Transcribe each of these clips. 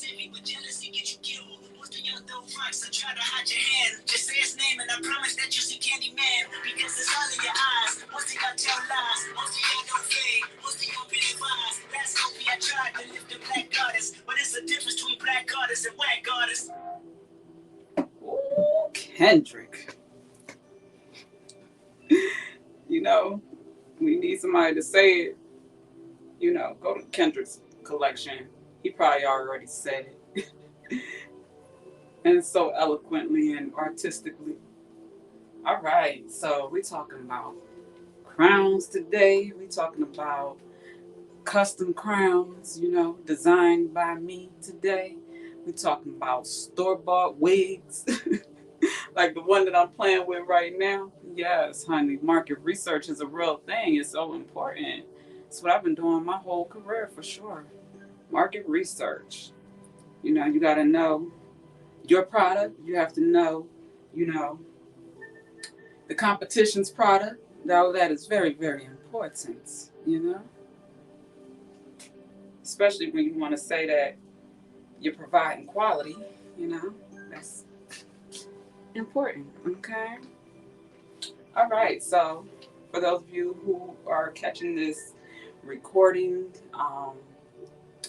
envy, but jealousy get you killed. Most of y'all throw rocks and try to hide your hand. Just say his name and I promise that you see Candyman. Because it's all in your eyes. Most of y'all tell lies. Most of y'all don't fade. Most of y'all been advised. Last hope I tried to lift the black goddess. But it's a difference between black goddess and white goddess. Ooh, Kendrick. You know, we need somebody to say it. You know, go to Kendrick's collection. He probably already said it. And so eloquently and artistically. All right, so we're talking about crowns today. We're talking about custom crowns, you know, designed by me today. We're talking about store-bought wigs, like the one that I'm playing with right now. Yes, honey, market research is a real thing. It's so important. It's what I've been doing my whole career for sure. Market research. You know, you got to know your product. You have to know, you know, the competition's product. Now that is very, very important, you know, especially when you want to say that you're providing quality, you know, that's important, okay? All right, so for those of you who are catching this recording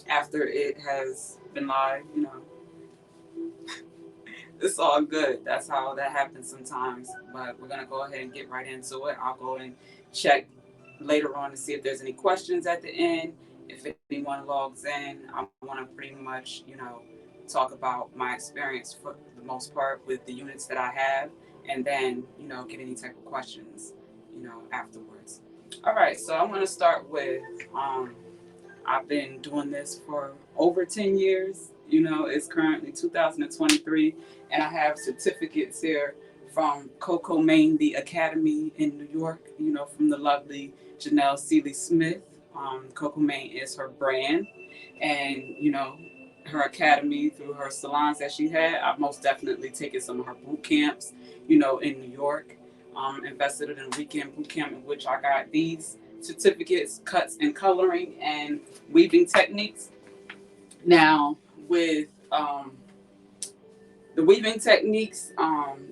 after it has been live, you know, it's all good. That's how that happens sometimes. But we're gonna go ahead and get right into it. I'll go and check later on to see if there's any questions at the end. If anyone logs in, I want to pretty much, you know, talk about my experience for the most part with the units that I have, and then, you know, get any type of questions, you know, afterwards. All right, so I'm gonna start with I've been doing this for over 10 years. You know, it's currently 2023, and I have certificates here from Coco Main, the Academy in New York, you know, from the lovely Janelle Seeley Smith. Coco Main is her brand, and, you know, her academy through her salons that she had. I've most definitely taken some of her boot camps, you know, in New York. Invested in a weekend boot camp in which I got these certificates, cuts and coloring and weaving techniques. Now, with the weaving techniques,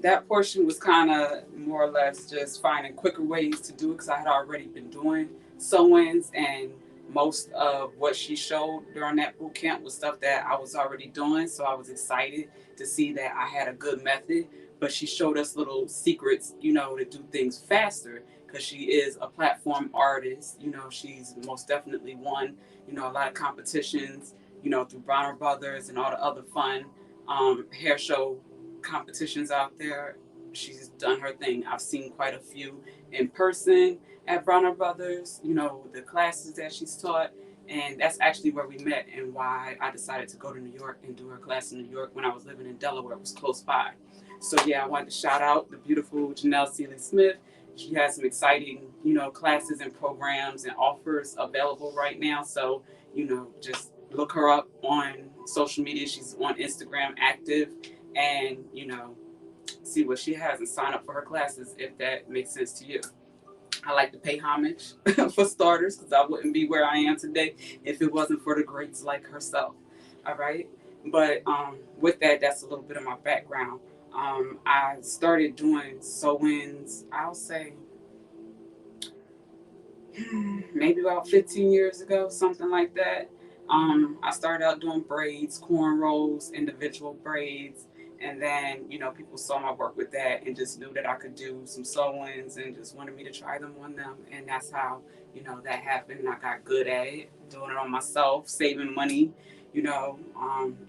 that portion was kind of more or less just finding quicker ways to do it because I had already been doing sew-ins, and most of what she showed during that boot camp was stuff that I was already doing. So I was excited to see that I had a good method. But she showed us little secrets, you know, to do things faster because she is a platform artist. You know, she's most definitely won, you know, a lot of competitions, you know, through Bronner Brothers and all the other fun hair show competitions out there. She's done her thing. I've seen quite a few in person at Bronner Brothers, you know, the classes that she's taught. And that's actually where we met and why I decided to go to New York and do her class in New York when I was living in Delaware. It was close by. So yeah, I wanted to shout out the beautiful Janelle Seeley Smith. She has some exciting, you know, classes and programs and offers available right now. So, you know, just look her up on social media. She's on Instagram active, and, you know, see what she has and sign up for her classes if that makes sense to you. I like to pay homage for starters because I wouldn't be where I am today if it wasn't for the greats like herself. All right. But with that, that's a little bit of my background. I started doing sew-ins, I'll say maybe about 15 years ago, something like that. I started out doing braids, cornrows, individual braids, and then, you know, people saw my work with that and just knew that I could do some sew-ins and just wanted me to try them on them. And that's how, you know, that happened. I got good at it, doing it on myself, saving money, you know,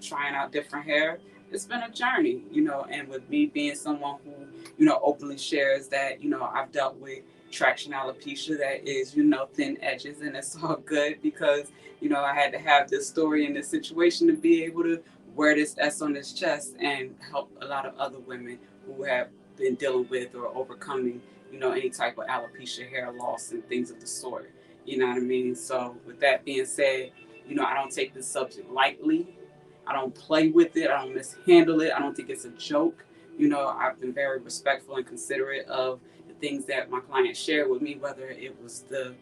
trying out different hair. It's been a journey, you know, and with me being someone who, you know, openly shares that, you know, I've dealt with traction alopecia that is, you know, thin edges, and it's all good because, you know, I had to have this story and this situation to be able to wear this S on this chest and help a lot of other women who have been dealing with or overcoming, you know, any type of alopecia, hair loss, and things of the sort. You know what I mean? So with that being said, you know, I don't take this subject lightly. I don't play with it. I don't mishandle it. I don't think it's a joke. You know, I've been very respectful and considerate of the things that my clients shared with me, whether it was the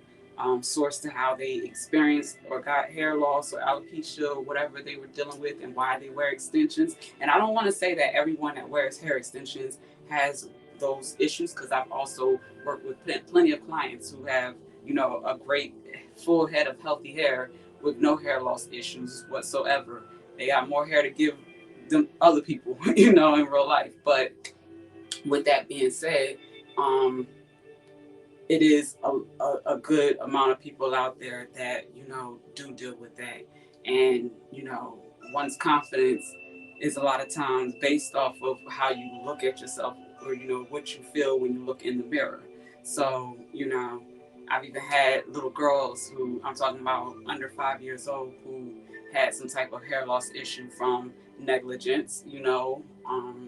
source to how they experienced or got hair loss or alopecia or whatever they were dealing with and why they wear extensions. And I don't want to say that everyone that wears hair extensions has those issues, because I've also worked with plenty of clients who have, a great full head of healthy hair with no hair loss issues whatsoever. They got more hair to give them other people, in real life. But with that being said, um, it is a good amount of people out there that do deal with that. And one's confidence is a lot of times based off of how you look at yourself, or what you feel when you look in the mirror. So I've even had little girls who, I'm talking about under 5 years old, who had some type of hair loss issue from negligence,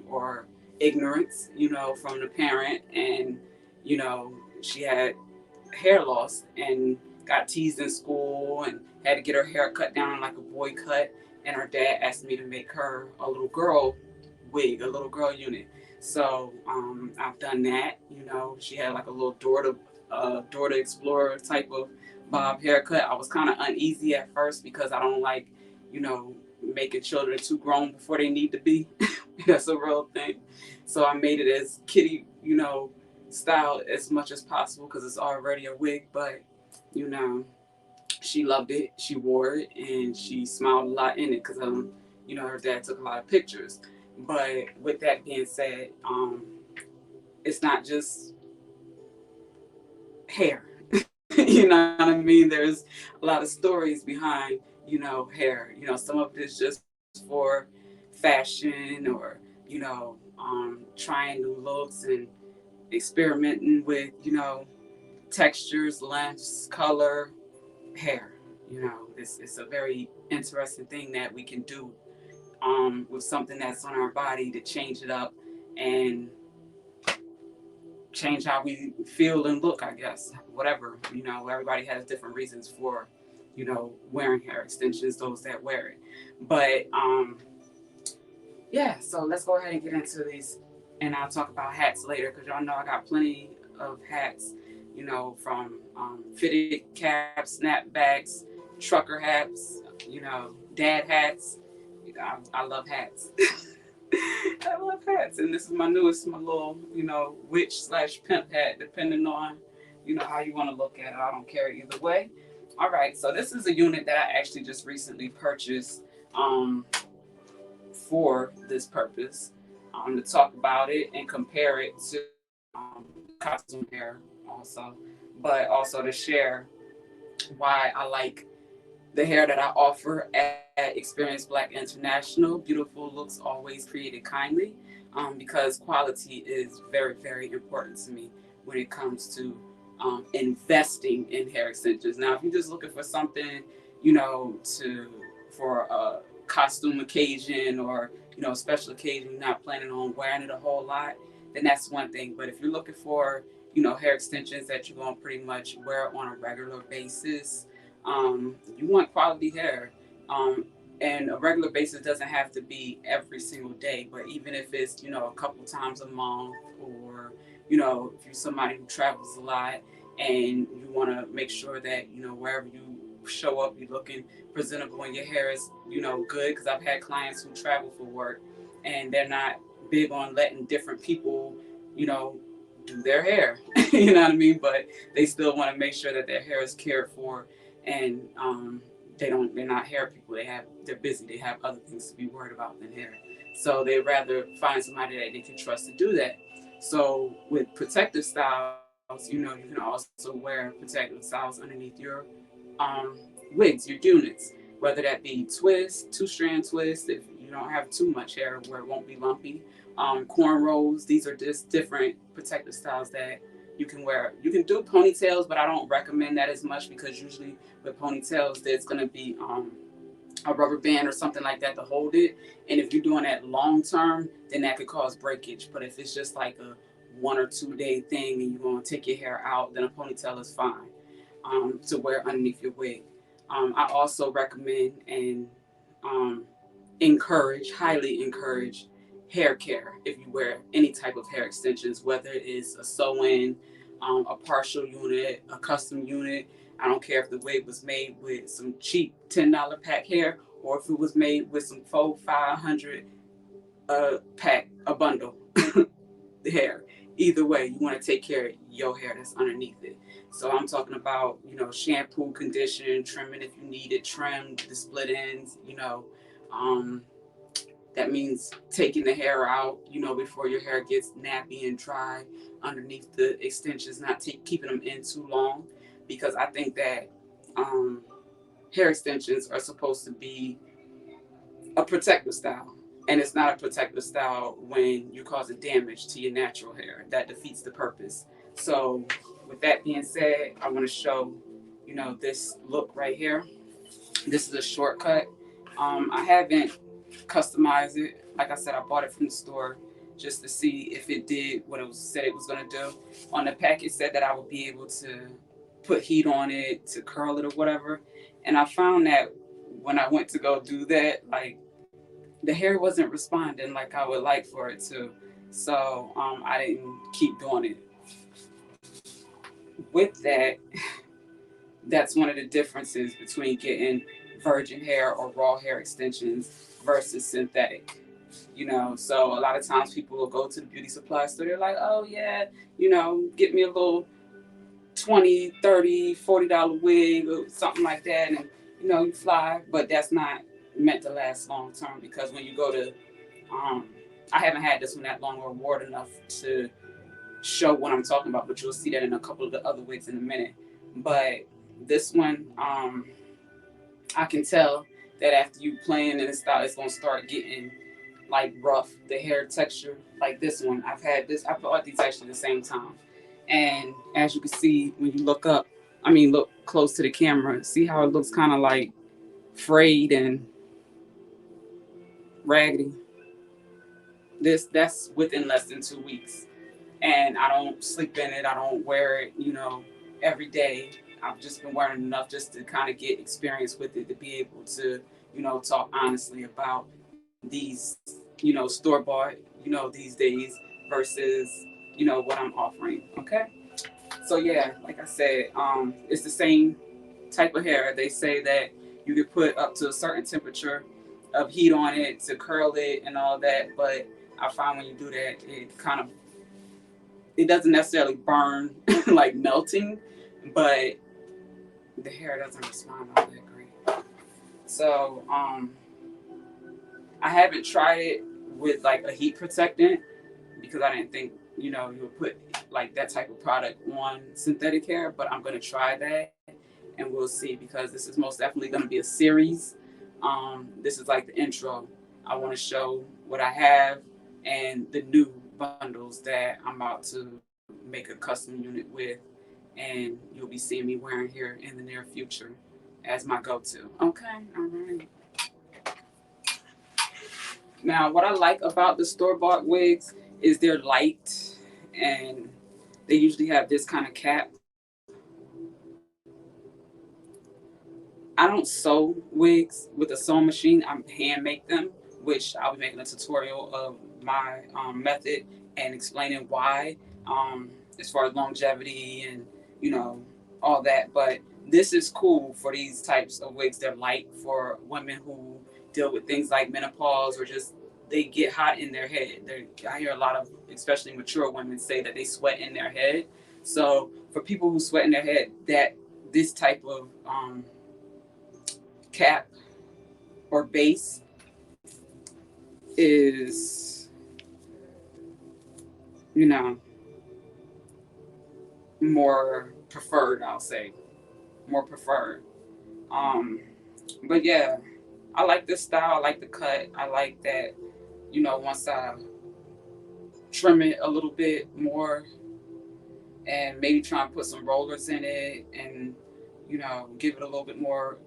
or ignorance, from the parent. And she had hair loss and got teased in school and had to get her hair cut down like a boy cut. And her dad asked me to make her a little girl wig, a little girl unit. So I've done that. She had like a little Dora the Explorer type of bob haircut. I was kind of uneasy at first because I don't like, you know, making children too grown before they need to be. That's a real thing. So I made it as kitty, style as much as possible because it's already a wig. But you know, she loved it. She wore it and she smiled a lot in it because her dad took a lot of pictures. But with that being said, it's not just hair. You know what I mean? There's a lot of stories behind, hair. Some of it is just for fashion or, trying new looks and experimenting with, textures, lengths, color, hair. It's a very interesting thing that we can do with something that's on our body to change it up and change how we feel and look, I guess. Whatever, everybody has different reasons for, wearing hair extensions, those that wear it. But yeah, so let's go ahead and get into these, and I'll talk about hats later because y'all know I got plenty of hats, from fitted caps, snapbacks, trucker hats, dad hats. I love hats. I love hats, and this is my newest, my little, witch/pimp hat, depending on, how you want to look at it. I don't care either way. All right, so this is a unit that I actually just recently purchased for this purpose, to talk about it and compare it to costume hair also, but also to share why I like the hair that I offer at Experience Black International. Beautiful looks always created kindly, because quality is very, very important to me when it comes to investing in hair extensions. Now, if you're just looking for something, for a costume occasion or, a special occasion, you're not planning on wearing it a whole lot, then that's one thing. But if you're looking for, hair extensions that you're going to pretty much wear on a regular basis, you want quality hair. And a regular basis doesn't have to be every single day, but even if it's, a couple times a month, or, if you're somebody who travels a lot and you want to make sure that, wherever you show up, you're looking presentable and your hair is, good. Because I've had clients who travel for work and they're not big on letting different people, do their hair. You know what I mean? But they still want to make sure that their hair is cared for, and they're not hair people. They're busy. They have other things to be worried about than hair. So they'd rather find somebody that they can trust to do that. So with protective styles, you can also wear protective styles underneath your wigs, your units, whether that be twist, two-strand twist, if you don't have too much hair where it won't be lumpy, cornrows. These are just different protective styles that you can wear. You can do ponytails, but I don't recommend that as much because usually with ponytails, there's going to be a rubber band or something like that to hold it. And if you're doing that long term, then that could cause breakage. But if it's just like a 1 or 2 day thing and you're going to take your hair out, then a ponytail is fine to wear underneath your wig. I also recommend and highly encourage hair care if you wear any type of hair extensions, whether it is a sew-in, a partial unit, a custom unit. I don't care if the wig was made with some cheap $10 pack hair or if it was made with some 500 pack, a bundle hair. Either way, you want to take care of your hair that's underneath it. So I'm talking about, shampoo, condition, trimming if you need it trimmed, the split ends, um, that means taking the hair out, before your hair gets nappy and dry underneath the extensions, not keeping them in too long, because I think that um, hair extensions are supposed to be a protective style. And it's not a protective style when you're causing damage to your natural hair. That defeats the purpose. So, with that being said, I want to show, this look right here. This is a shortcut. I haven't customized it. Like I said, I bought it from the store just to see if it did what it was said it was going to do. On the pack, it said that I would be able to put heat on it, to curl it or whatever. And I found that when I went to go do that, like, the hair wasn't responding like I would like for it to. So I didn't keep doing it. With that, that's one of the differences between getting virgin hair or raw hair extensions versus synthetic. So a lot of times people will go to the beauty supply store. They're like, oh yeah, get me a little 20, 30, $40 wig or something like that. And, you fly, but that's not meant to last long term, because when you go to, I haven't had this one that long or worn enough to show what I'm talking about, but you'll see that in a couple of the other wigs in a minute. But this one, I can tell that after you playing in the style, it's gonna start getting like rough. The hair texture, like this one, I bought these actually at the same time, and as you can see when you look close to the camera, see how it looks kind of like frayed and raggedy. That's within less than 2 weeks, and I don't sleep in it. I don't wear it, every day. I've just been wearing enough just to kind of get experience with it to be able to, talk honestly about these, store bought, these days versus, what I'm offering. Okay. So yeah, like I said, it's the same type of hair. They say that you could put up to a certain temperature of heat on it to curl it and all that, but I find when you do that, it doesn't necessarily burn like melting, but the hair doesn't respond all that great. So I haven't tried it with like a heat protectant because I didn't think you would put like that type of product on synthetic hair, but I'm gonna try that and we'll see, because this is most definitely gonna be a series. This is like the intro. I want to show what I have and the new bundles that I'm about to make a custom unit with, and you'll be seeing me wearing here in the near future as my go-to. Okay, all right. Now, what I like about the store-bought wigs is they're light, and they usually have this kind of cap. I don't sew wigs with a sewing machine. I hand make them, which I'll be making a tutorial of my method and explaining why, as far as longevity and all that. But this is cool for these types of wigs. They're light for women who deal with things like menopause, or just they get hot in their head. I hear a lot of, especially mature women, say that they sweat in their head. So for people who sweat in their head, that this type of cap or base is, more preferred, I'll say. More preferred. But yeah, I like this style. I like the cut. I like that, once I trim it a little bit more and maybe try and put some rollers in it and, give it a little bit more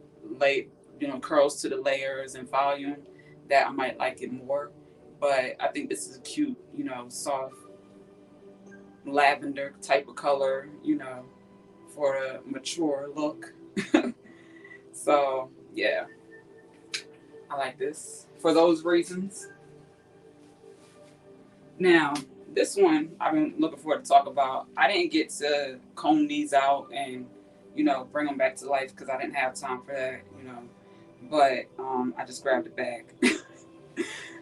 curls to the layers and volume, that I might like it more. But I think this is a cute, soft lavender type of color, for a mature look. So yeah, I like this for those reasons. Now, this one I've been looking forward to talk about. I didn't get to comb these out and, you know, bring them back to life because I didn't have time for that, you know. But I just grabbed a bag.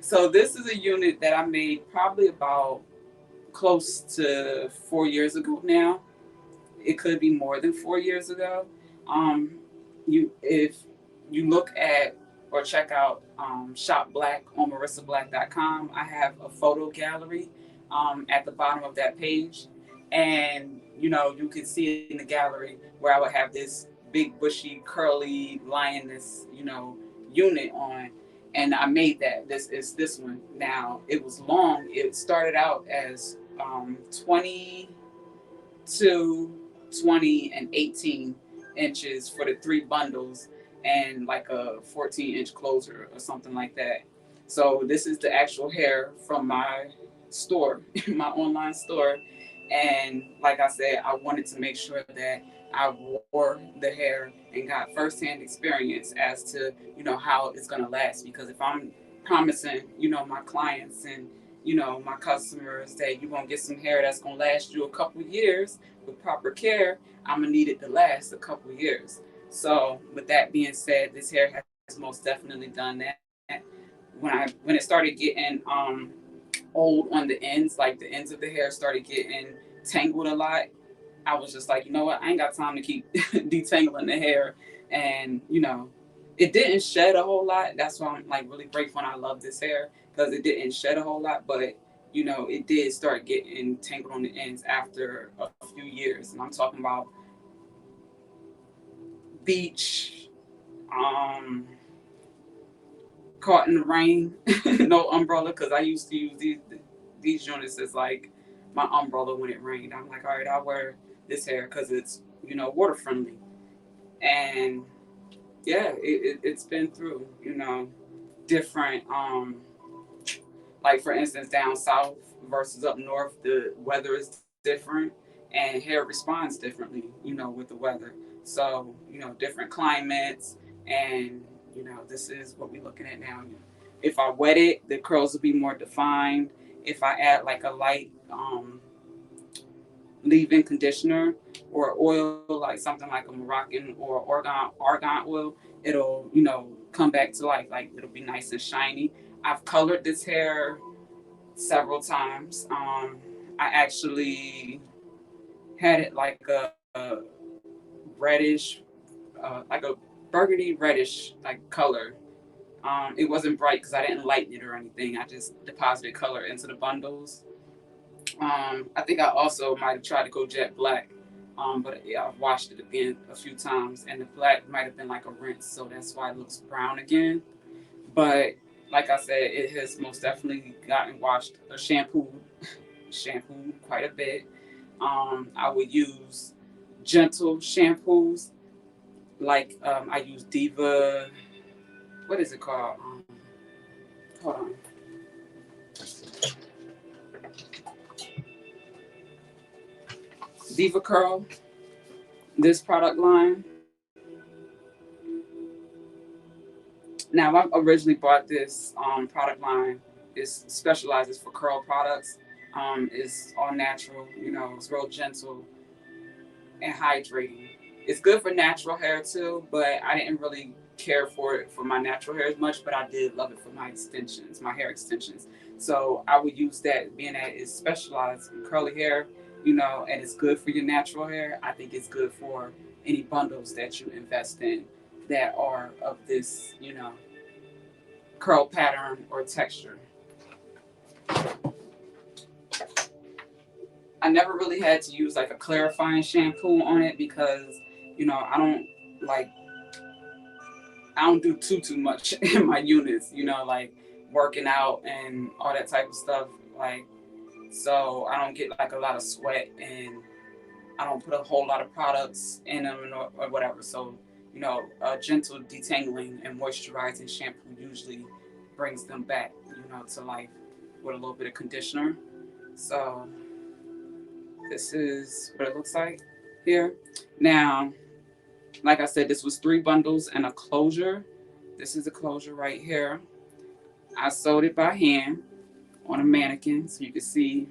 So this is a unit that I made probably about close to 4 years ago now. It could be more than 4 years ago. Um, if you look at or check out Shop Black on marissablack.com, I have a photo gallery at the bottom of that page, and you know you can see it in the gallery where I would have this big bushy curly lioness, you know, unit on. And I made that. This is this one. Now it was long. It started out as 20 to 20 and 18 inches for the three bundles, and like a 14-inch closer or something like that. So this is the actual hair from my store, my online store. And like I said, I wanted to make sure that I wore the hair and got firsthand experience as to, you know, how it's going to last. Because if I'm promising, you know, my clients and, you know, my customers that you're going to get some hair that's going to last you a couple years with proper care, I'm going to need it to last a couple years. So with that being said, this hair has most definitely done that. When it started getting old on the ends, like the ends of the hair started getting tangled a lot, I was just like, you know what, I ain't got time to keep detangling the hair. And you know, it didn't shed a whole lot. That's why I'm like really grateful and I love this hair, because it didn't shed a whole lot, but you know, it did start getting tangled on the ends after a few years. And I'm talking about beach, caught in the rain, no umbrella, because I used to use these units as like my umbrella when it rained. I'm like, all right, I'll wear this hair because it's, you know, water friendly. And yeah, it's been through, you know, different like for instance down south versus up north, the weather is different and hair responds differently, you know, with the weather. So you know, different climates. And you know, this is what we're looking at now. If I wet it, the curls will be more defined. If I add like a light leave-in conditioner or oil, like something like a Moroccan or argan oil, it'll, you know, come back to life. Like it'll be nice and shiny. I've colored this hair several times. I actually had it like a reddish, like a burgundy reddish like color. It wasn't bright because I didn't lighten it or anything. I just deposited color into the bundles. I think I also might have tried to go jet black, but yeah, I've washed it again a few times, and the black might have been like a rinse, so that's why it looks brown again. But like I said, it has most definitely gotten washed, shampooed quite a bit. I would use gentle shampoos, like I use Diva. What is it called? Hold on. Diva Curl. This product line. Now, I originally bought this product line. It specializes for curl products. It's all natural. You know, it's real gentle and hydrating. It's good for natural hair too, but I didn't really care for it for my natural hair as much, but I did love it for my extensions, my hair extensions. So I would use that, being that it's specialized in curly hair, you know, and it's good for your natural hair. I think it's good for any bundles that you invest in that are of this, you know, curl pattern or texture. I never really had to use like a clarifying shampoo on it because, you know, like I don't do too much in my units, you know, like working out and all that type of stuff. Like, so I don't get like a lot of sweat, and I don't put a whole lot of products in them or whatever. So, you know, a gentle detangling and moisturizing shampoo usually brings them back, you know, to life with a little bit of conditioner. So this is what it looks like here. Now, like I said, this was 3 bundles and a closure. This is a closure right here. I sewed it by hand on a mannequin so you can see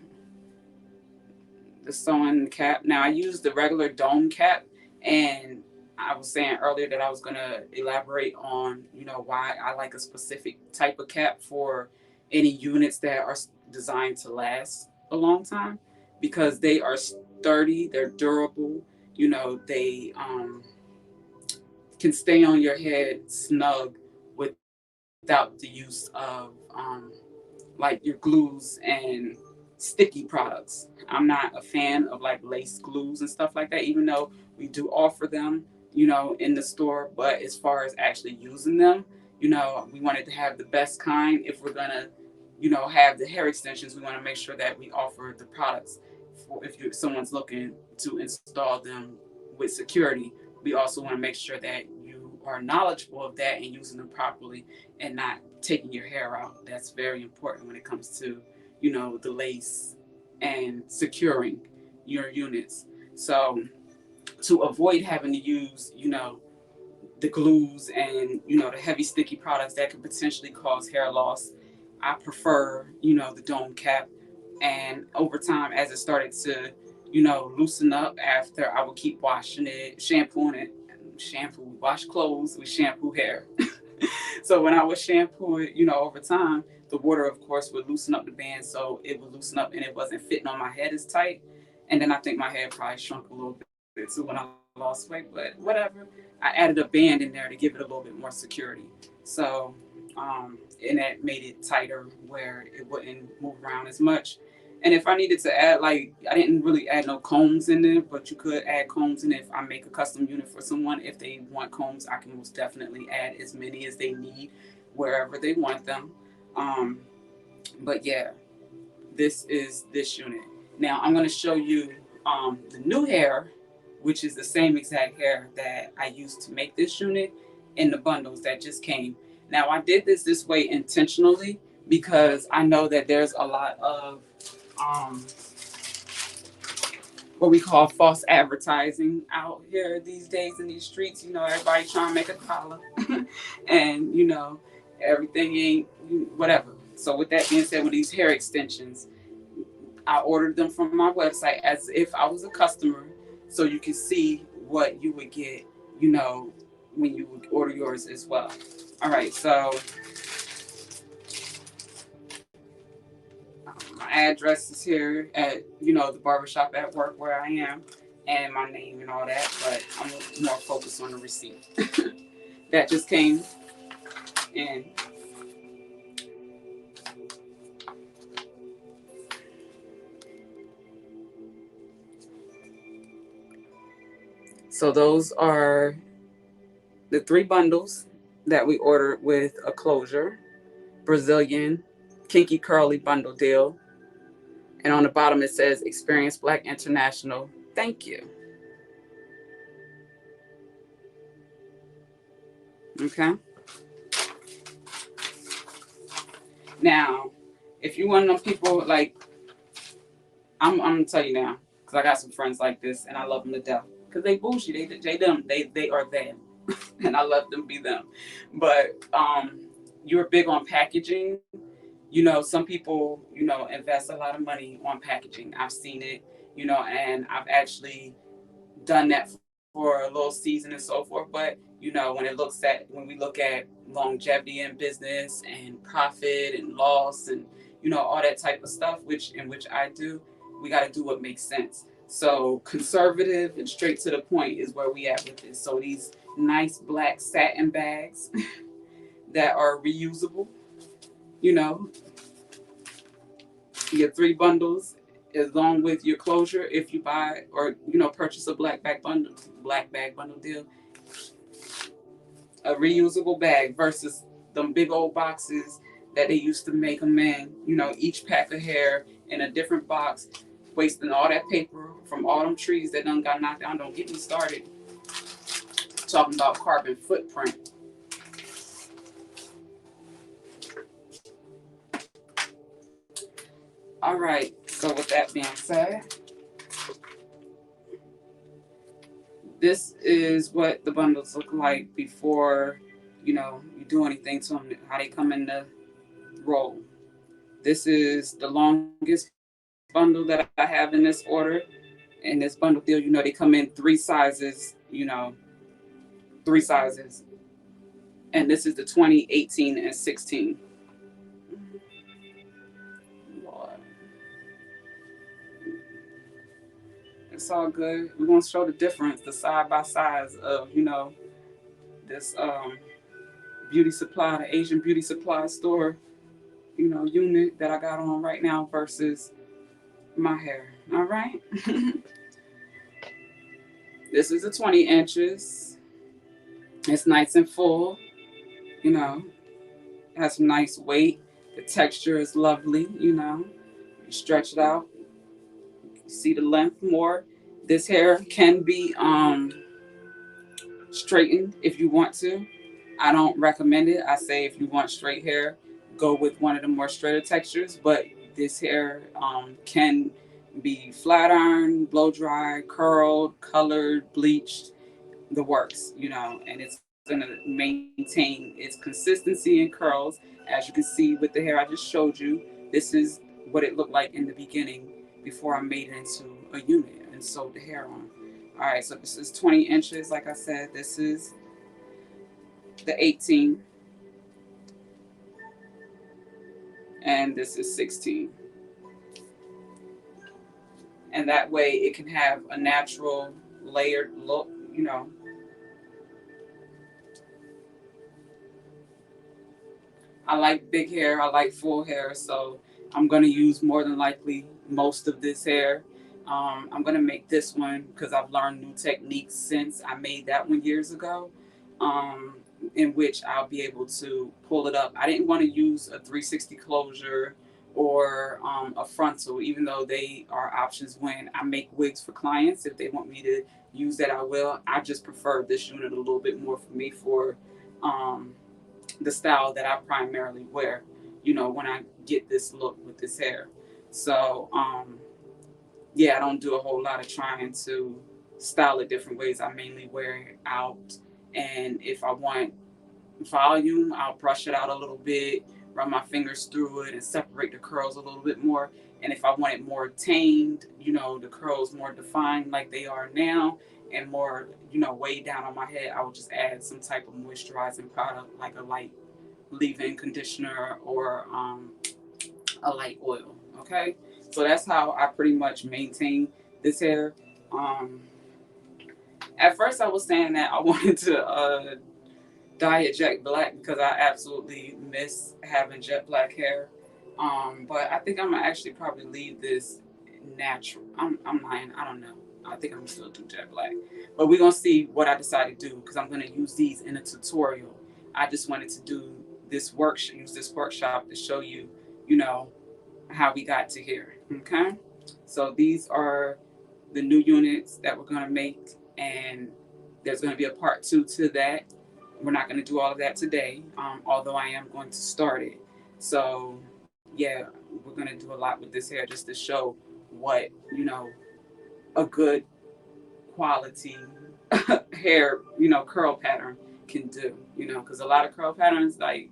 the sewing cap. Now I used the regular dome cap, and I was saying earlier that I was going to elaborate on, why I like a specific type of cap for any units that are designed to last a long time, because they are sturdy, they're durable, they can stay on your head snug without the use of like your glues and sticky products. I'm not a fan of like lace glues and stuff like that, even though we do offer them, in the store. But as far as actually using them, we wanted to have the best kind. If we're gonna, have the hair extensions, we want to make sure that we offer the products for if someone's looking to install them with security. We also want to make sure that you are knowledgeable of that and using them properly and not taking your hair out. That's very important when it comes to, the lace and securing your units. So to avoid having to use, the glues and, the heavy sticky products that could potentially cause hair loss, I prefer, the dome cap. And over time, as it started to, loosen up after, I would keep washing it, shampooing it. Wash clothes, we shampoo hair. So when I would shampoo it, over time, the water, of course, would loosen up the band, so it would loosen up and it wasn't fitting on my head as tight. And then I think my head probably shrunk a little bit too when I lost weight, but whatever. I added a band in there to give it a little bit more security. So, and that made it tighter where it wouldn't move around as much. And if I needed to add, like, I didn't really add no combs in there, but you could add combs in it. If I make a custom unit for someone, if they want combs, I can most definitely add as many as they need wherever they want them. Um, but yeah, this is this unit. Now I'm going to show you the new hair, which is the same exact hair that I used to make this unit in the bundles that just came. Now I did this way intentionally because I know that there's a lot of um, what we call false advertising out here these days in these streets. Everybody trying to make a dollar, and everything ain't whatever. So with that being said, with these hair extensions, I ordered them from my website as if I was a customer, so you can see what you would get, when you would order yours as well. All right, so my address is here at, the barbershop at work where I am, and my name and all that, but I'm more focused on the receipt. That just came in. So those are the 3 bundles that we ordered with a closure, Brazilian kinky curly bundle deal. And on the bottom it says Experience Black International. Thank you. Okay. Now, if you one of them people, like, I'm gonna tell you now, because I got some friends like this and I love them to death. Because they bougie, they are them. And I let them be them. But you're big on packaging. Some people, invest a lot of money on packaging. I've seen it, and I've actually done that for a little season and so forth. But when we look at longevity in business and profit and loss and all that type of stuff, which I do, we got to do what makes sense. So conservative and straight to the point is where we at with this. So these nice black satin bags that are reusable, you know, your 3 bundles along with your closure. If you buy or purchase a black bag bundle deal, a reusable bag versus them big old boxes that they used to make them in. Each pack of hair in a different box, wasting all that paper from all them trees that done got knocked down. Don't get me started talking about carbon footprint. All right. So with that being said, this is what the bundles look like before you do anything to them. How they come in the roll. This is the longest bundle that I have in this order. In this bundle deal, they come in 3 sizes. 3 sizes. And this is the 20, 18, and 16. Lord. It's all good. We're going to show the difference, the side by sides of, this beauty supply, the Asian beauty supply store, unit that I got on right now versus my hair. All right. This is a 20 inches. It's nice and full, has some nice weight. The texture is lovely, You stretch it out, you see the length more. This hair can be straightened if you want to. I don't recommend it. I say if you want straight hair, go with one of the more straighter textures. But this hair can be flat iron, blow dry, curled, colored, bleached, the works, and it's going to maintain its consistency and curls. As you can see with the hair I just showed you, this is what it looked like in the beginning before I made it into a unit and sewed the hair on. All right, so this is 20 inches. Like I said, this is the 18, and this is 16. And that way it can have a natural layered look. I like big hair, I like full hair, so I'm going to use more than likely most of this hair. I'm going to make this one because I've learned new techniques since I made that one years ago, in which I'll be able to pull it up. I didn't want to use a 360 closure or a frontal, even though they are options when I make wigs for clients. If they want me to use that, I will. I just prefer this unit a little bit more for me for the style that I primarily wear, when I get this look with this hair. So, yeah, I don't do a whole lot of trying to style it different ways. I mainly wear it out. And if I want volume, I'll brush it out a little bit, run my fingers through it and separate the curls a little bit more. And if I want it more tamed, the curls more defined like they are now and more, way down on my head, I will just add some type of moisturizing product like a light leave-in conditioner or a light oil. Okay, so that's how I pretty much maintain this hair. At first I was saying that I wanted to dye it jet black because I absolutely miss having jet black hair. But I think I'm gonna actually probably leave this natural. I'm lying. I don't know. I think I'm gonna still do jet black. But we're gonna see what I decide to do because I'm gonna use these in a tutorial. I just wanted to do use this workshop to show you, how we got to here. Okay. So these are the new units that we're gonna make, and there's gonna be a part 2 to that. We're not going to do all of that today, although I am going to start it. So, yeah, we're going to do a lot with this hair just to show what, a good quality hair, curl pattern can do, because a lot of curl patterns, like,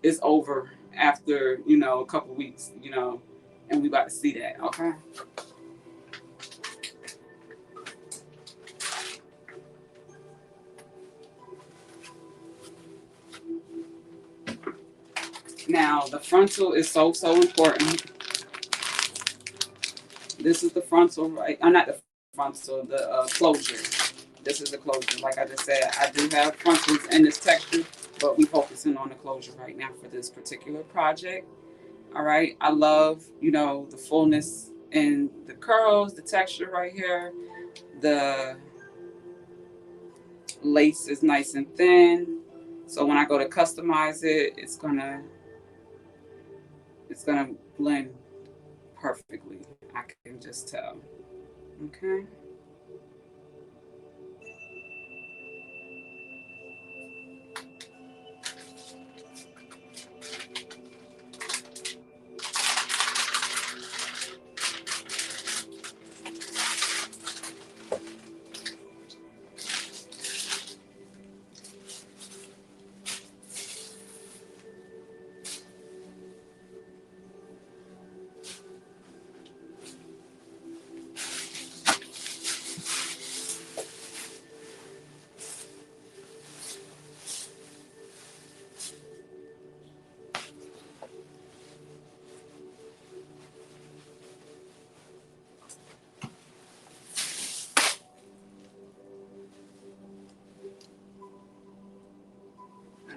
it's over after, a couple weeks, and we about to see that, okay? Now, the frontal is so important. This is the frontal, right? I'm not the frontal, the closure. This is the closure. Like I just said, I do have frontals in this texture, but we're focusing on the closure right now for this particular project. All right. I love, the fullness in the curls, the texture right here. The lace is nice and thin. So when I go to customize it, it's gonna blend perfectly. I can just tell. Okay.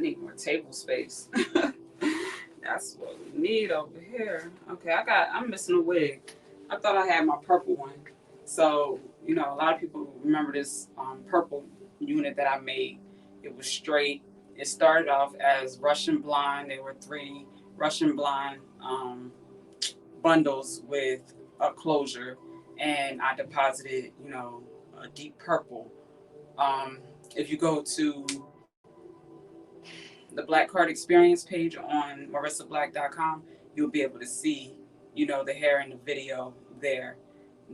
need more table space. That's what we need over here. Okay, I'm missing a wig. I thought I had my purple one. So, you know, a lot of people remember this purple unit that I made. It was straight. It started off as Russian blonde. There were 3 Russian blonde bundles with a closure, and I deposited, you know, a deep purple. Um, if you go to the Black Card Experience page on marissablack.com, you'll be able to see, you know, the hair in the video there,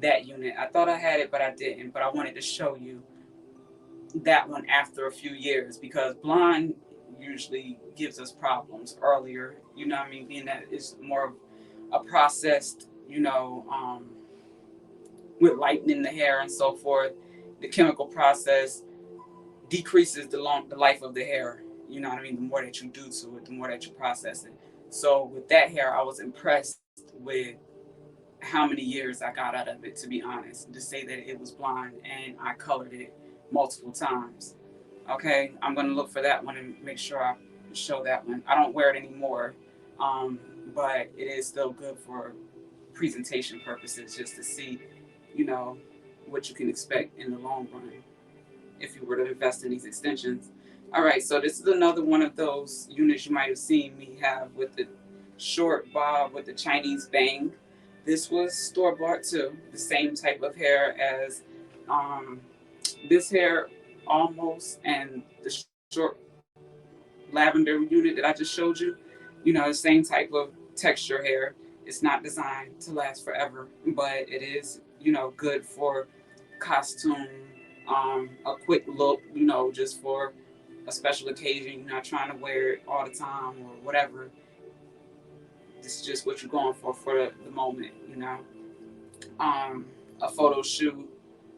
that unit. I thought I had it, but I didn't. But I wanted to show you that one after a few years, because blonde usually gives us problems earlier, you know what I mean, being that it's more of a processed, you know, with lightening the hair and so forth. The chemical process decreases the life of the hair. You know what I mean? The more that you do to it, the more that you process it. So with that hair, I was impressed with how many years I got out of it, to be honest. To say that it was blonde and I colored it multiple times. Okay, I'm gonna look for that one and make sure I show that one. I don't wear it anymore, but it is still good for presentation purposes, just to see, you know, what you can expect in the long run if you were to invest in these extensions. All right, so this is another one of those units you might have seen me have with the short bob with the Chinese bang. This was store-bought too, the same type of hair as this hair almost, and the short lavender unit that I just showed you. You know, the same type of texture hair. It's not designed to last forever, but it is, you know, good for costume, a quick look, you know, just for a special occasion. You're not trying to wear it all the time or whatever. This is just what you're going for the moment, you know. A photo shoot,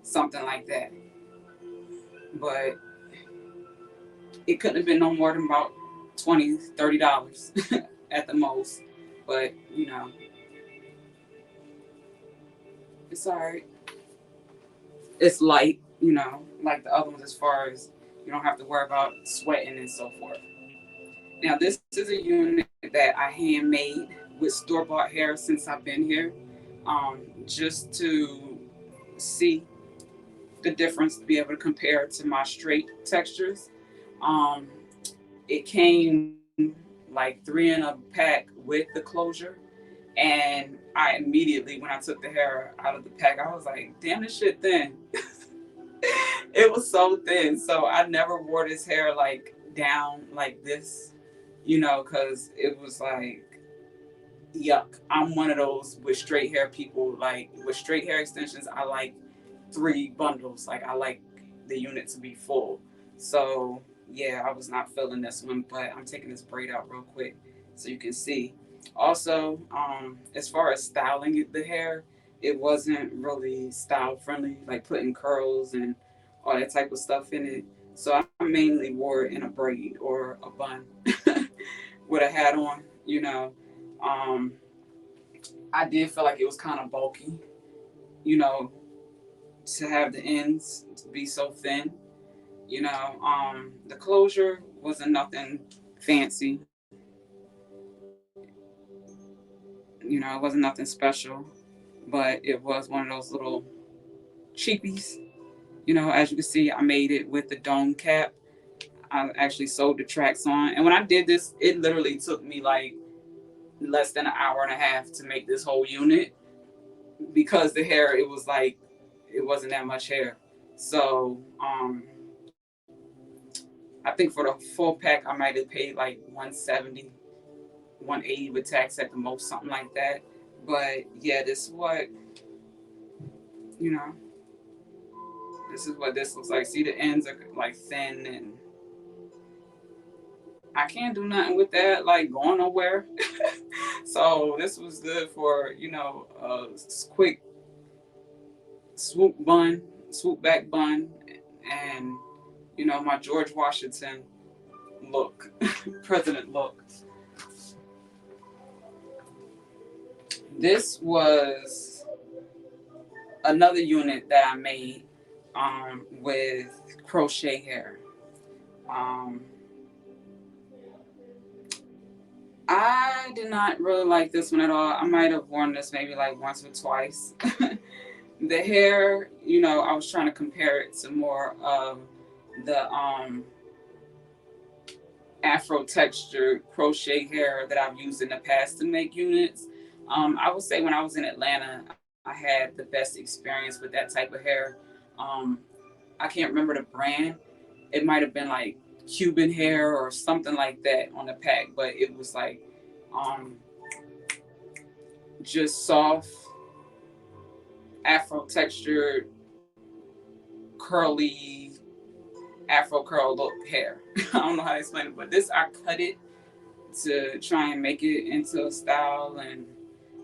something like that. But it couldn't have been no more than about $20, $30 at the most. But, you know, it's all right. It's light, you know, like the other ones, as far as you don't have to worry about sweating and so forth. Now, this is a unit that I handmade with store-bought hair since I've been here, just to see the difference, to be able to compare it to my straight textures. Um, it came like 3 in a pack with the closure, and I immediately, when I took the hair out of the pack, I was like, damn, this shit thin. It was so thin. So I never wore this hair like down like this, you know, because it was like, yuck. I'm one of those with straight hair people. Like with straight hair extensions, I like 3 bundles. Like I like the unit to be full. So yeah, I was not feeling this one, but I'm taking this braid out real quick so you can see. Also, as far as styling the hair, it wasn't really style friendly, like putting curls and all that type of stuff in it. So I mainly wore it in a braid or a bun with a hat on, you know. Um, I did feel like it was kind of bulky, you know, to have the ends be so thin, you know. The closure wasn't nothing fancy, you know, it wasn't nothing special, but it was one of those little cheapies. You know, as you can see, I made it with the dome cap. I actually sewed the tracks on. And when I did this, it literally took me like less than an hour and a half to make this whole unit, because the hair, it was like, it wasn't that much hair. So, I think for the full pack, I might have paid like 170, 180 with tax at the most, something like that. But yeah, this is what, you know, this is what this looks like. See, the ends are like thin, and I can't do nothing with that, like going nowhere. So this was good for, you know, a quick swoop back bun, and, you know, my George Washington look, president look. This was another unit that I made with crochet hair. Um, I did not really like this one at all. I might have worn this maybe like once or twice. The hair, I was trying to compare it to more of the Afro textured crochet hair that I've used in the past to make units. I would say when I was in Atlanta, I had the best experience with that type of hair. Um, I can't remember the brand. It might have been like Cuban hair or something like that on the pack, but it was like um, just soft, Afro textured, curly, Afro curl look hair. I don't know how to explain it, but this I cut it to try and make it into a style, and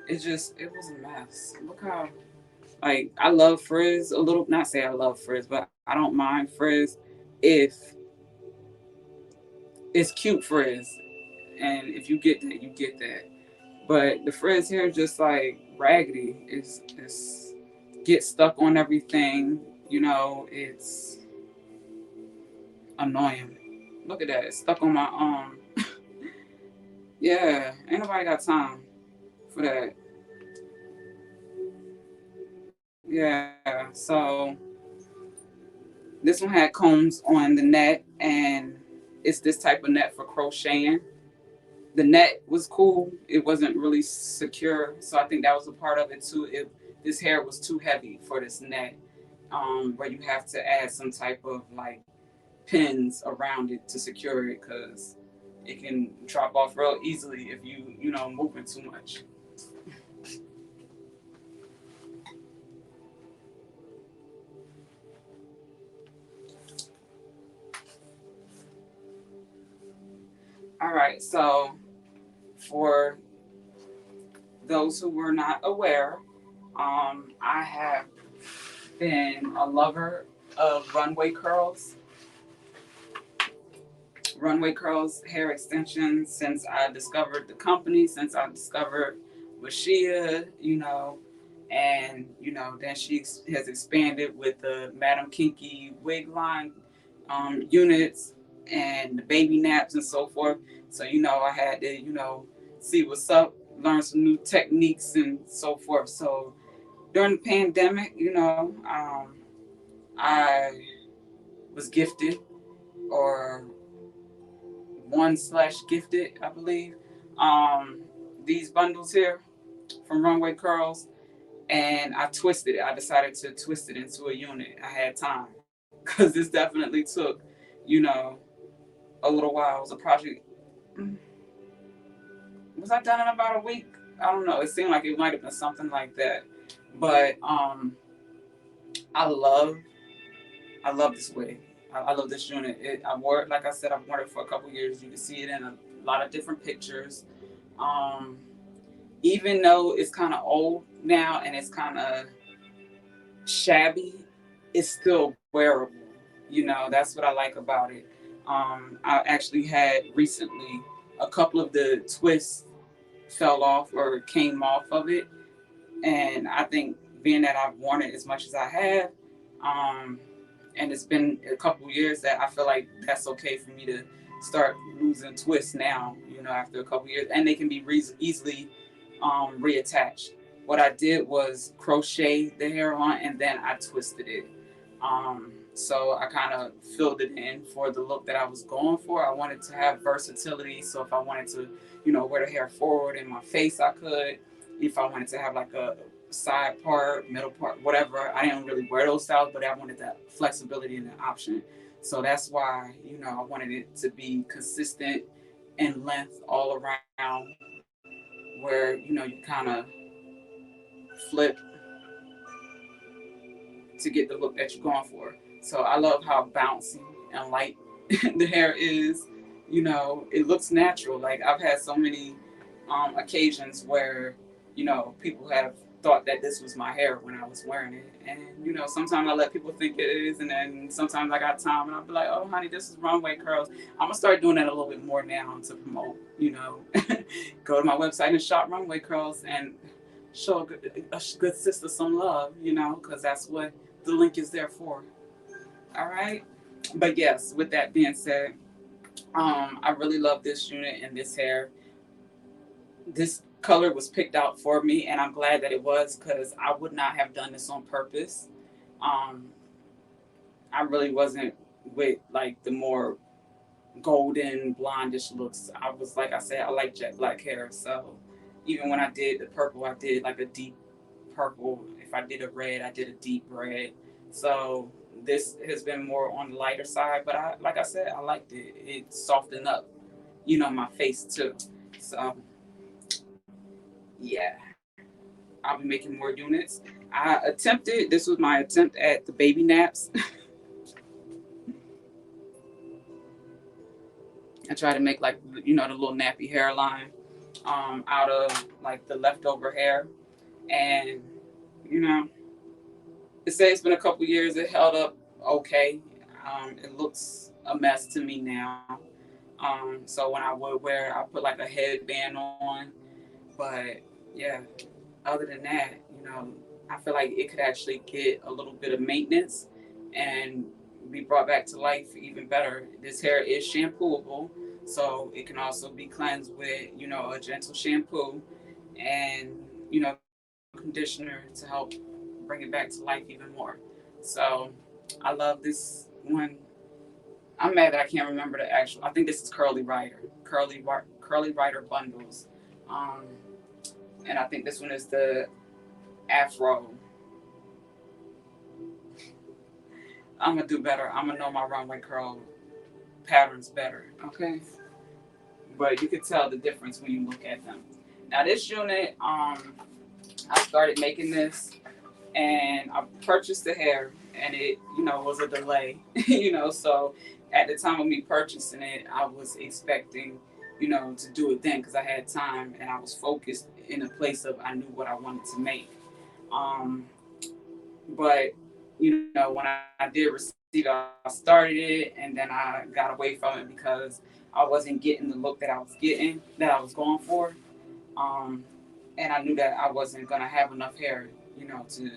it was a mess. Look how, like, I love frizz a little. Not say I love frizz, but I don't mind frizz if it's cute frizz, and if you get that, you get that. But the frizz here is just like raggedy. It's get stuck on everything. It's annoying. Look at that. It's stuck on my arm. Yeah, ain't nobody got time for that. Yeah, so this one had combs on the net, and it's this type of net for crocheting. The net was cool. It wasn't really secure, so I think that was a part of it too. If this hair was too heavy for this net, where you have to add some type of like pins around it to secure it, because it can drop off real easily if you moving too much. All right, so for those who were not aware, I have been a lover of runway curls, hair extensions since I discovered the company, since I discovered Rashia, and then she has expanded with the Madam Kinky wig line units and the baby naps and so forth. So I had to see what's up, learn some new techniques and so forth. So during the pandemic, I was gifted, or one/gifted, I believe, these bundles here from Runway Curls, and I twisted it. I decided to twist it into a unit. I had time because this definitely took, you know, a little while. It was a project. mm, Was I done in about a week? I don't know. It seemed like it might have been something like that. But I love I love this wig. I love this unit. I wore it, like I said, I've worn it for a couple years. You can see it in a lot of different pictures. Um, Even though it's kind of old now and it's kind of shabby, it's still wearable. That's what I like about it. I actually had recently a couple of the twists fell off or came off of it, and I think being that I've worn it as much as I have, um, and it's been a couple years, that I feel like that's okay for me to start losing twists now. After a couple years, and they can be easily reattached. What I did was crochet the hair on, and then I twisted it. So I kind of filled it in for the look that I was going for. I wanted to have versatility, so if I wanted to, wear the hair forward in my face, I could. If I wanted to have like a side part, middle part, whatever, I didn't really wear those styles, but I wanted that flexibility and the option. So that's why, I wanted it to be consistent in length all around, where you kind of flip to get the look that you're going for. So I love how bouncy and light the hair is. It looks natural. Like, I've had so many occasions where people have thought that this was my hair when I was wearing it. And sometimes I let people think it is, and then sometimes I got time and I'll be like, oh honey, this is runway curls. I'm gonna start doing that a little bit more now to promote. Go to my website and shop runway curls and show a good sister some love, because that's what the link is there for. All right. But yes, with that being said, I really love this unit and this hair. this color was picked out for me, and I'm glad that it was, because I would not have done this on purpose. Um, I really wasn't with like the more golden blondish looks. I was, like I said, I like jet black hair, so even when I did the purple, I did like a deep purple. If I did a red, I did a deep red. So this has been more on the lighter side, but I, like I said, I liked it. It softened up, my face too. So yeah, I'll be making more units. I attempted. This was my attempt at the baby naps. I tried to make like the little nappy hairline out of like the leftover hair, and you know it says it's been a couple years. It held up okay. It looks a mess to me now. So when I would wear, I put like a headband on. But yeah, other than that, I feel like it could actually get a little bit of maintenance and be brought back to life even better. This hair is shampooable, so it can also be cleansed with, a gentle shampoo and, conditioner to help bring it back to life even more. So I love this one. I'm mad that I can't remember the actual. I think this is Curly Rider bundles, um, and I think this one is the Afro. I'm gonna do better. I'm gonna know my runway curl patterns better. Okay, but you can tell the difference when you look at them. Now this unit, I started making this, and I purchased the hair, and it, was a delay. So at the time of me purchasing it, I was expecting, to do it then because I had time and I was focused in a place of I knew what I wanted to make. Um, but when I did receive it, I started it, and then I got away from it because I wasn't getting the look that I was going for. Um, and I knew that I wasn't gonna have enough hair, to,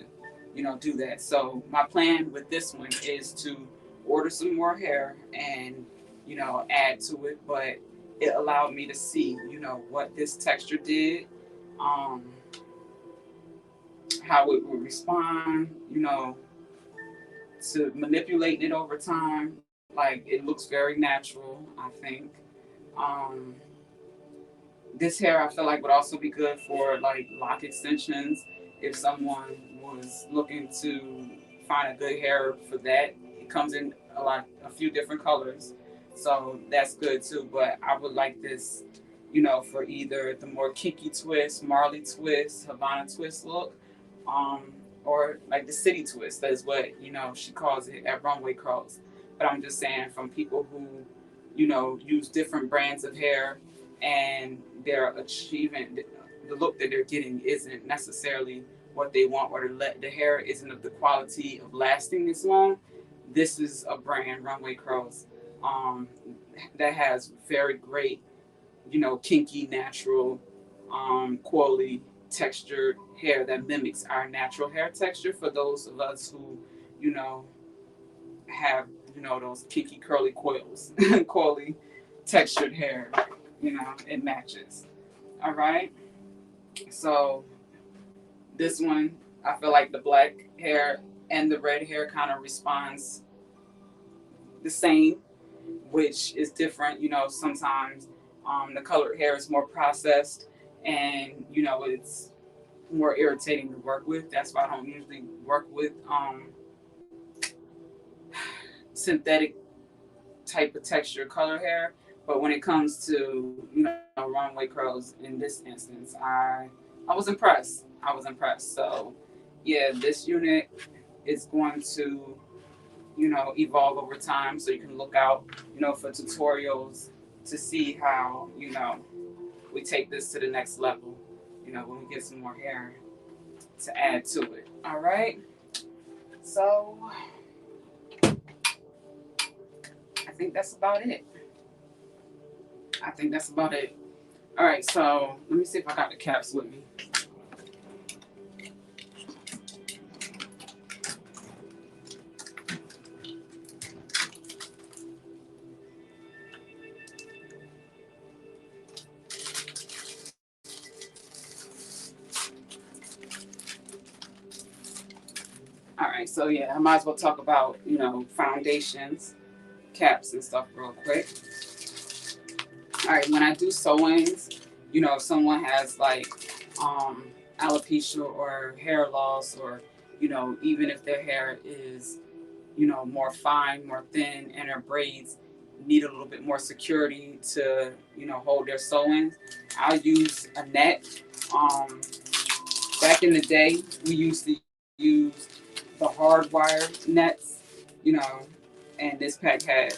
do that. So my plan with this one is to order some more hair and, add to it. But it allowed me to see, what this texture did, um, how it would respond, to manipulating it over time. Like it looks very natural, I think. Um, this hair I feel like would also be good for like lock extensions. If someone was looking to find a good hair for that, it comes in a few different colors, so that's good too. But I would like this, for either the more kinky twist, Marley twist, Havana twist look, um, or like the city twist. That's what she calls it at Runway Curls. But I'm just saying, from people who use different brands of hair and they're achieving the look that they're getting isn't necessarily what they want, or the hair isn't of the quality of lasting this long. This is a brand, Runway Curls, um, that has very great, kinky, natural, quality textured hair that mimics our natural hair texture for those of us who, you know, have, those kinky curly coils, coily textured hair, it matches. All right. So this one, I feel like the black hair and the red hair kind of responds the same, which is different. Sometimes the colored hair is more processed, and it's more irritating to work with. That's why I don't usually work with synthetic type of texture color hair. But when it comes to runway curls in this instance, I was impressed. I was impressed. So yeah, this unit is going to evolve over time. So you can look out for tutorials to see how we take this to the next level. When we get some more hair to add to it. All right. So I think that's about it. I think that's about it. All right, so let me see if I got the caps with me. right, so yeah, I might as well talk about, foundations, caps, and stuff real quick. All right, when I do sew-ins, if someone has like um, alopecia or hair loss, or even if their hair is more fine, more thin, and their braids need a little bit more security to hold their sew-ins, I'll use a net. Um, Back in the day, we used to use the hardwire nets, you know, and this pack had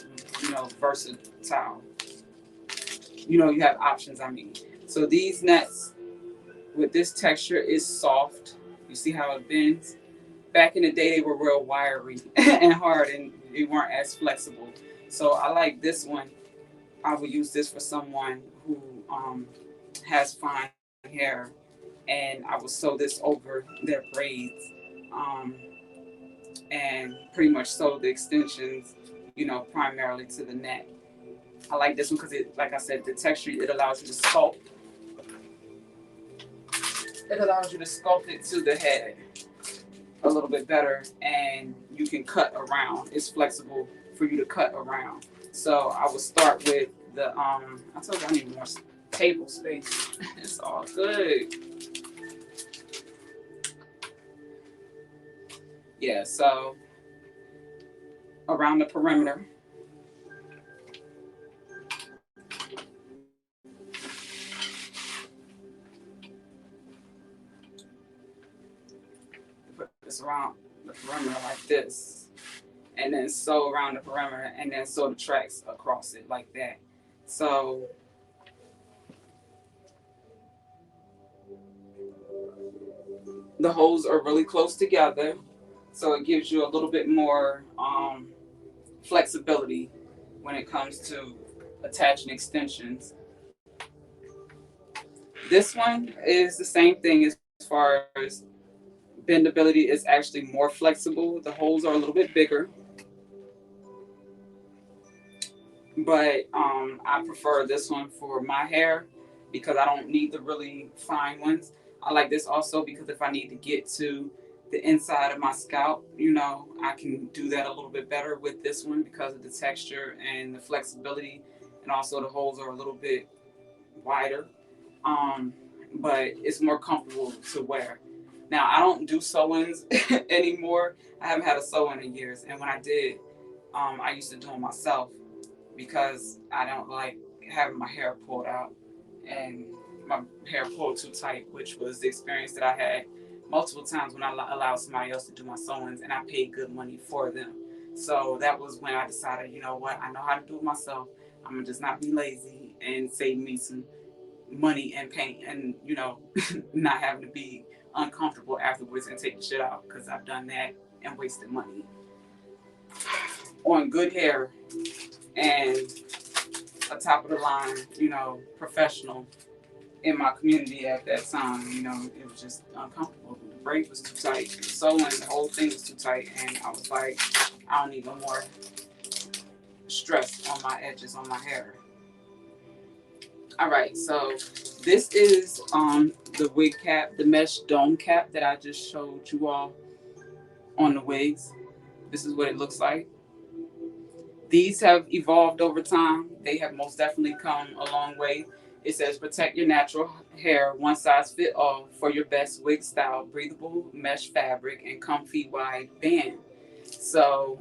versatile. You have options. I mean, so these nets with this texture is soft. You see how it bends. Back in the day, they were real wiry and hard, and they weren't as flexible. So I like this one. I would use this for someone who has fine hair, and I would sew this over their braids, um, and pretty much sew the extensions, primarily to the neck. I like this one because it, like I said, the texture, it allows you to sculpt. It allows you to sculpt it to the head a little bit better, and you can cut around. It's flexible for you to cut around. So I will start with the I told you I need more table space. It's all good. Yeah, so around the perimeter. Put this around the perimeter like this, and then sew around the perimeter, and then sew the tracks across it like that. So the holes are really close together, so it gives you a little bit more flexibility when it comes to attaching extensions. This one is the same thing as far as bendability is actually more flexible. The holes are a little bit bigger, but I prefer this one for my hair because I don't need the really fine ones. I like this also because if I need to get to the inside of my scalp, I can do that a little bit better with this one because of the texture and the flexibility, and also the holes are a little bit wider. Um, but it's more comfortable to wear. Now I don't do sew-ins anymore. I haven't had a sew-in in years, and when I did, I used to do them myself because I don't like having my hair pulled out and my hair pulled too tight, which was the experience that I had multiple times when I allowed somebody else to do my sew-ins, and I paid good money for them. So that was when I decided, you know what, I know how to do it myself. I'm gonna just not be lazy and save me some money and paint, and not having to be uncomfortable afterwards and take the shit out, because I've done that and wasted money on good hair and a top of the line, professional in my community at that time. It was just uncomfortable. The braid was too tight, the sewing, the whole thing was too tight, and I was like, I don't need no more stress on my edges on my hair. All right, so this is the wig cap, the mesh dome cap that I just showed you all on the wigs. This is what it looks like. These have evolved over time. They have most definitely come a long way. It says protect your natural hair, one size fit all for your best wig style, breathable mesh fabric and comfy wide band. So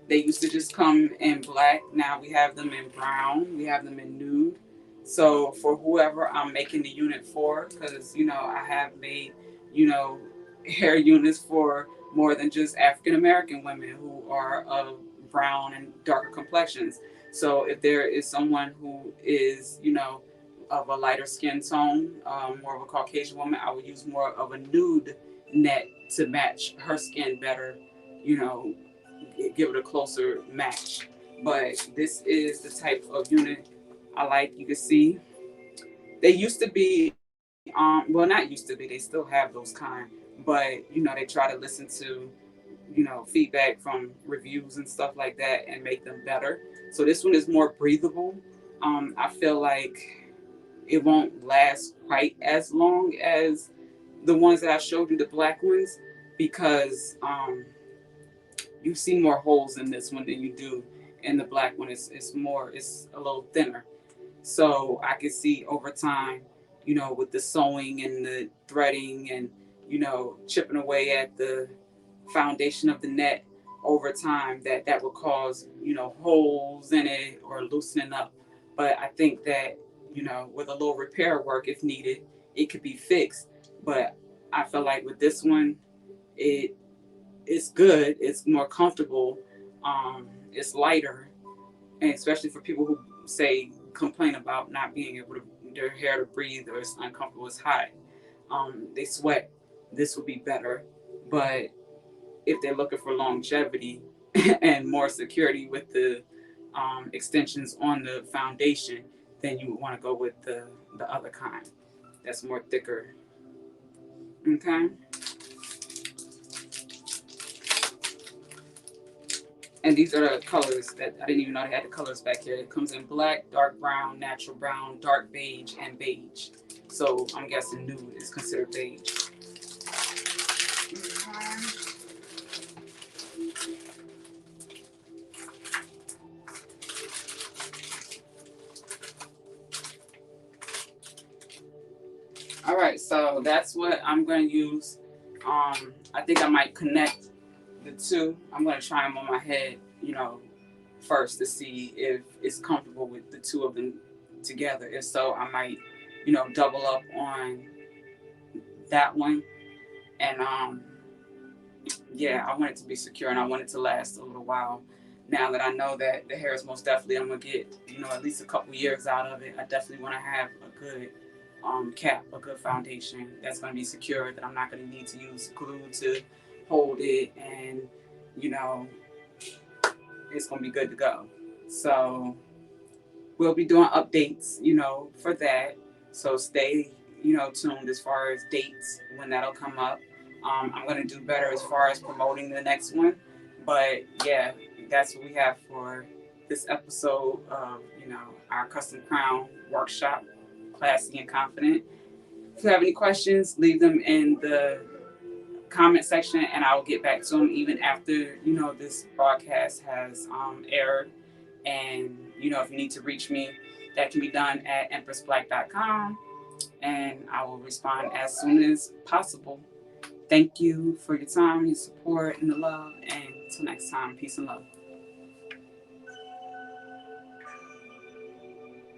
they used to just come in black. Now we have them in brown. We have them in nude. So for whoever I'm making the unit for, because I have made hair units for more than just African American women who are of brown and darker complexions. So if there is someone who is of a lighter skin tone, more of a Caucasian woman, I would use more of a nude net to match her skin better. You know, give it a closer match. But this is the type of unit I like. You can see they used to be, well, not used to be, they still have those kind, but they try to listen to feedback from reviews and stuff like that and make them better. So this one is more breathable. I feel like it won't last quite as long as the ones that I showed you, the black ones, because you see more holes in this one than you do in the black one. It's a little thinner. So I can see over time, with the sewing and the threading and, chipping away at the foundation of the net over time, that will cause, holes in it or loosening up. But I think that, with a little repair work, if needed, it could be fixed. But I feel like with this one, it it's good. It's more comfortable. It's lighter, and especially for people who say complain about not being able to their hair to breathe or it's uncomfortable, it's hot. They sweat. This would be better, but if they're looking for longevity and more security with the extensions on the foundation, then you would want to go with the other kind. That's more thicker. Okay. And these are the colors that I didn't even know they had the colors back here. It comes in black, dark brown, dark beige, and beige. So I'm guessing nude is considered beige. All right, so that's what I'm going to use. I think I might connect the two. I'm going to try them on my head, first to see if it's comfortable with the two of them together. If so, I might, double up on that one. And yeah, I want it to be secure and I want it to last a little while. Now that I know that the hair is most definitely, I'm going to get, at least a couple years out of it, I definitely want to have a good cap, a good foundation that's going to be secure, that I'm not going to need to use glue to hold it, and, it's going to be good to go. So we'll be doing updates, for that. So stay, tuned as far as dates when that'll come up. I'm going to do better as far as promoting the next one. But yeah, that's what we have for this episode of, our custom crown workshop, Classy and Confident. If you have any questions, leave them in the comment section and I will get back to them even after, this broadcast has aired. And, if you need to reach me, that can be done at empressblack.com and I will respond as soon as possible. Thank you for your time, your support, and the love. And until next time, peace and love.